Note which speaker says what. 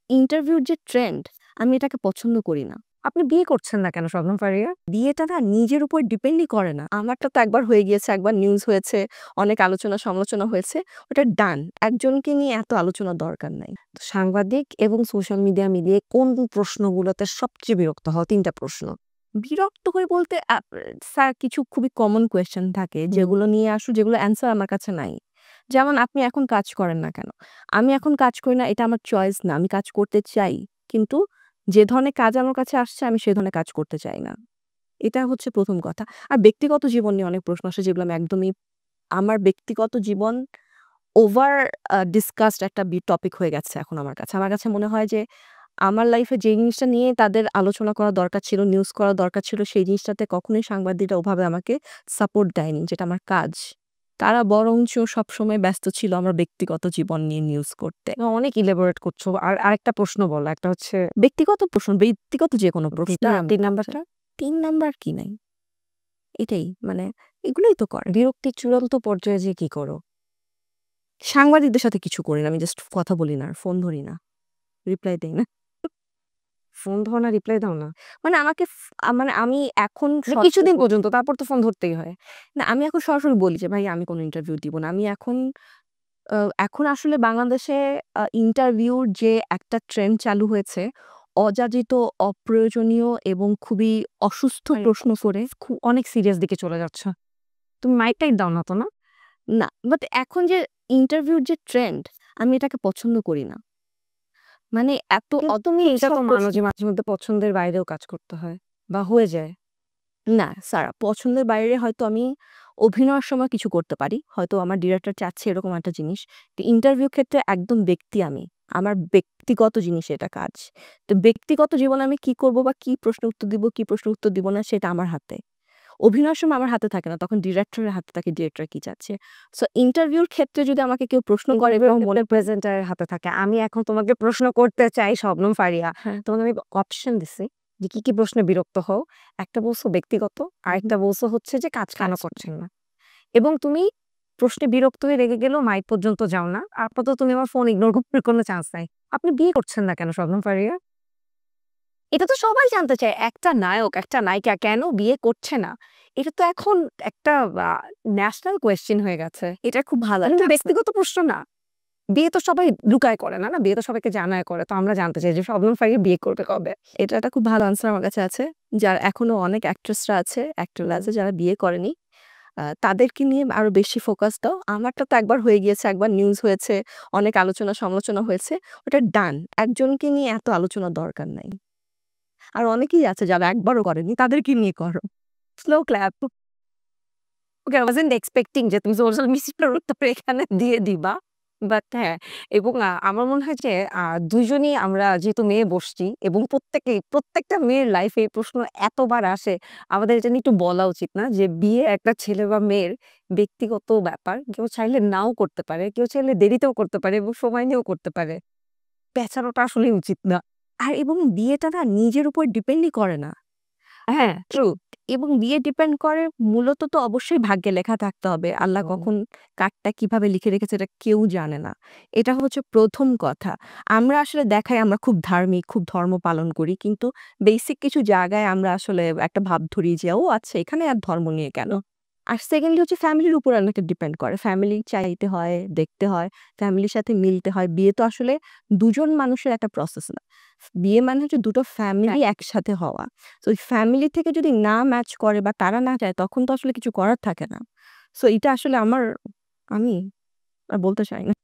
Speaker 1: ইন্টারভিউর যে ট্রেন্ড, আমি এটাকে পছন্দ করি না।
Speaker 2: আপনি বিয়ে করছেন না কেন শবনম ফারিয়া?
Speaker 1: বিয়েটা না নিজের উপর ডিপেন্ডই করে না। আমারটা তো একবার হয়ে গিয়েছে, একবার নিউজ হয়েছে, অনেক আলোচনা সমালোচনা হয়েছে। ওটা ডান। একজনকে নিয়ে এত আলোচনার দরকার নাই।
Speaker 2: তো সাংবাদিক এবং সোশ্যাল মিডিয়া মিলিয়ে কোন প্রশ্নগুলোতে সবচেয়ে বিরক্ত হও? ৩ টা প্রশ্ন।
Speaker 1: বিরক্ত হয়ে বলতে স্যার কিছু খুবই কমন কোয়েশ্চেন থাকে
Speaker 2: হুম।
Speaker 1: যেগুলো নিয়ে যেগুলো অ্যান্সার আমার কাছে নাই। যেমন আপনি এখন কাজ করেন না কেন? আমি এখন কাজ করি না, এটা আমার চয়েস না। আমি কাজ করতে চাই। কিন্তু যে ধরনের কাজ আমার কাছে আসছে আমি সে ধরনের কাজ করতে চাই না। এটা হচ্ছে ১ম কথা। আর ব্যক্তিগত জীবন নিয়ে অনেক প্রশ্ন আসে যেগুলো আমি একদমই আমার ব্যক্তিগত জীবন ওভার ডিসকাসড একটা টপিক হয়ে গেছে এখন আমার কাছে। আমার কাছে মনে হয় যে আমার লাইফে যে জিনিসটা নিয়ে তাদের আলোচনা করা দরকার ছিল, নিউজ করা দরকার ছিল, সেই জিনিসটাতে কখনোই সাংবাদিকরা ওভাবে আমাকে সাপোর্ট দেয়নি, যেটা আমার কাজ। তারা বরঞ্চ সবসময় ব্যস্ত ছিল আমার ব্যক্তিগত জীবন নিয়ে নিউজ করতে।
Speaker 2: অনেক ইলাবোরেট করছো। আর আরেকটা প্রশ্ন বলো। একটা হচ্ছে
Speaker 1: ব্যক্তিগত প্রশ্ন, ব্যক্তিগত যেকোনো প্রশ্ন।
Speaker 2: ৩ নাম্বারটা?
Speaker 1: ৩ নাম্বার কি নাই? এটাই মানে এগুলোই তো করে।
Speaker 2: বিরক্তির চূড়ান্ত পর্যায়ে যেয়ে কি করো?
Speaker 1: সাংবাদিকদের সাথে কিছু করি না। আমি জাস্ট কথা বলি না আর ফোন ধরি না। রিপ্লাই দেই না।
Speaker 2: ফোন ধরো না, রিপ্লাই দাও না?
Speaker 1: মানে আমাকে মানে আমি এখন
Speaker 2: মানে কিছুদিন পর্যন্ত, তারপর তো ফোন ধরতেই হয়।
Speaker 1: না আমি এখন সরাসরি বলি যে, "ভাই আমি কোনো ইন্টারভিউ দিব না।" আমি আ এখন আসলে বাংলাদেশে ইন্টারভিউর যে একটা ট্রেন্ড চালু হয়েছে, অযাচিত, অপ্রয়োজনীয় এবং খুবই অসুস্থ প্রশ্ন করে
Speaker 2: অনেক সিরিয়াস দিকে চলে যাচ্ছ। তুমি মাইক টাইক দাও না তো না?
Speaker 1: না, বাট এখন যে ইন্টারভিউর যে ট্রেন্ড, আমি এটাকে পছন্দ করি না। মানে এত
Speaker 2: কিন্তু তুমি এটা তো মানো যে মাঝে মধ্যে পছন্দের বাইরেও কাজ করতে হয় বা হয়ে যায়।
Speaker 1: না, স্যার পছন্দের বাইরে হয়তো আমি অভিনয়ের সময় কিছু করতে পারি। হয়তো আমার ডিরেক্টর চাচ্ছে এরকম একটা জিনিস। তো ইন্টারভিউ ক্ষেত্রে একদম ব্যক্তি আমি। আমার ব্যক্তিগত জিনিস এটা কাজ। তো ব্যক্তিগত জীবনে আমি কি করব বা কি প্রশ্ন উত্তর দিব, কি প্রশ্ন উত্তর দিব না সেটা আমার হাতে। অভিনয়ের সময় আমার হাতে থাকে না। তখন ডিরেক্টরের হাতে থাকে ডিরেক্টর কি চাচ্ছে। সো ইন্টারভিউর ক্ষেত্রে যদি আমাকে কেউ প্রশ্ন করে
Speaker 2: ইন্টারভিউ
Speaker 1: এবং
Speaker 2: মনে প্রেজেন্টারের হাতে থাকে। আমি এখন তোমাকে প্রশ্ন করতে চাই শবনম ফারিয়া।
Speaker 1: হ্যাঁ,
Speaker 2: তোমাকে আমি অপশন দিছি যে কি প্রশ্নে বিরক্ত হও। একটা বলছো ব্যক্তিগত, আরেকটা বলছো হচ্ছে যে কাজ কেন
Speaker 1: কাজ।
Speaker 2: করছেন না। এবং তুমি প্রশ্নে বিরক্ত হয়ে রেগে গেলেও মাইক পর্যন্ত যাও না। আপাতত তুমি আমার ফোন ইগনোর করার কোনো চান্স নাই। আপনি বিয়ে করছেন না কেন শবনম ফারিয়া?
Speaker 1: এটা তো সবাই জানতে চায়। একটা নায়ক, একটা নায়িকা কেন বিয়ে করছে না? এটা তো এখন একটা আ ন্যাশনাল কোয়েশ্চেন হয়ে গেছে। এটা খুব ভালো
Speaker 2: এটা
Speaker 1: একটা
Speaker 2: কিন্তু ব্যক্তিগত প্রশ্ন না। বিয়ে তো সবাই লুকায় করে না, না? বিয়ে তো সবাইকে জানায় করে। তো আমরা জানতে চাই যে শবনম ফারিয়া বিয়ে করবে কবে?
Speaker 1: এটা একটা খুব ভালো আনসার আমার কাছে আছে। যার এখনো অনেক অ্যাক্ট্রেসরা আছে, অ্যাক্টররা আছে যারা বিয়ে করেনি। তাদেরকে নিয়ে আরো বেশি ফোকাস দাও। আমারটা তো একবার হয়ে গিয়েছে, একবার নিউজ হয়েছে, অনেক আলোচনা সমালোচনা হয়েছে। ওটা ডান। একজনকে নিয়ে এত আলোচনার দরকার নাই। আর অনেকেই আছে যারা একবারও করেনি, তাদেরকে নিয়ে করো। Slow clap.
Speaker 2: Okay, I wasn't expecting যে তুমি সোশ্যাল মিডিয়ার উত্তর এখানে দিয়ে দিবা। বাট হ্যাঁ, এবং আমার মনে হয় যে ২ জনই আমরা যেহেতু মেয়ে বসছি এবং প্রত্যেকটা মেয়ের লাইফে এই প্রশ্ন এতবার আসে, আমাদের এটা নিয়ে একটু বলা উচিত না? যে বিয়ে একটা ছেলে বা মেয়ের ব্যক্তিগত ব্যাপার। কেউ চাইলে নাও করতে পারে, কেউ চাইলে দেরিতেও করতে পারে এবং সময় নিয়েও করতে পারে। পেঁচানোটা আসলেই উচিত না।
Speaker 1: আর এবং বিয়েটা না নিজের উপর ডিপেন্ডই করে না।
Speaker 2: হ্যাঁ, ট্রু।
Speaker 1: এবং বিয়ে ডিপেন্ড করে মূলত তো অবশ্যই ভাগ্যে লেখা থাকতে হবে। আল্লাহ
Speaker 2: হুম।
Speaker 1: কখন কারটা কিভাবে লিখে রেখেছে এটা কেউ জানে না। এটা হচ্ছে ১ম কথা। আমরা আসলে দেখাই আমরা খুব ধার্মিক, খুব ধর্ম পালন করি। কিন্তু বেসিক কিছু জায়গায় আমরা আসলে একটা ভাব ধরি যে, "ও আচ্ছা এখানে আর ধর্ম নিয়ে কেন?" আর সেকেন্ডলি হচ্ছে ফ্যামিলির উপর অনেকটা ডিপেন্ড করে। ফ্যামিলি চাইতে হয়, দেখতে হয়, ফ্যামিলির সাথে মিলতে হয়। বিয়ে তো আসলে ২ জন মানুষের একটা প্রসেস না। বিয়ে মানে হচ্ছে ২ টো ফ্যামিলি একসাথে হওয়া। সো ওই ফ্যামিলি থেকে যদি না ম্যাচ করে বা তারা না চায় তখন তো আসলে কিছু করার থাকে না। সো এটা আসলে আমি আর বলতে চাই না।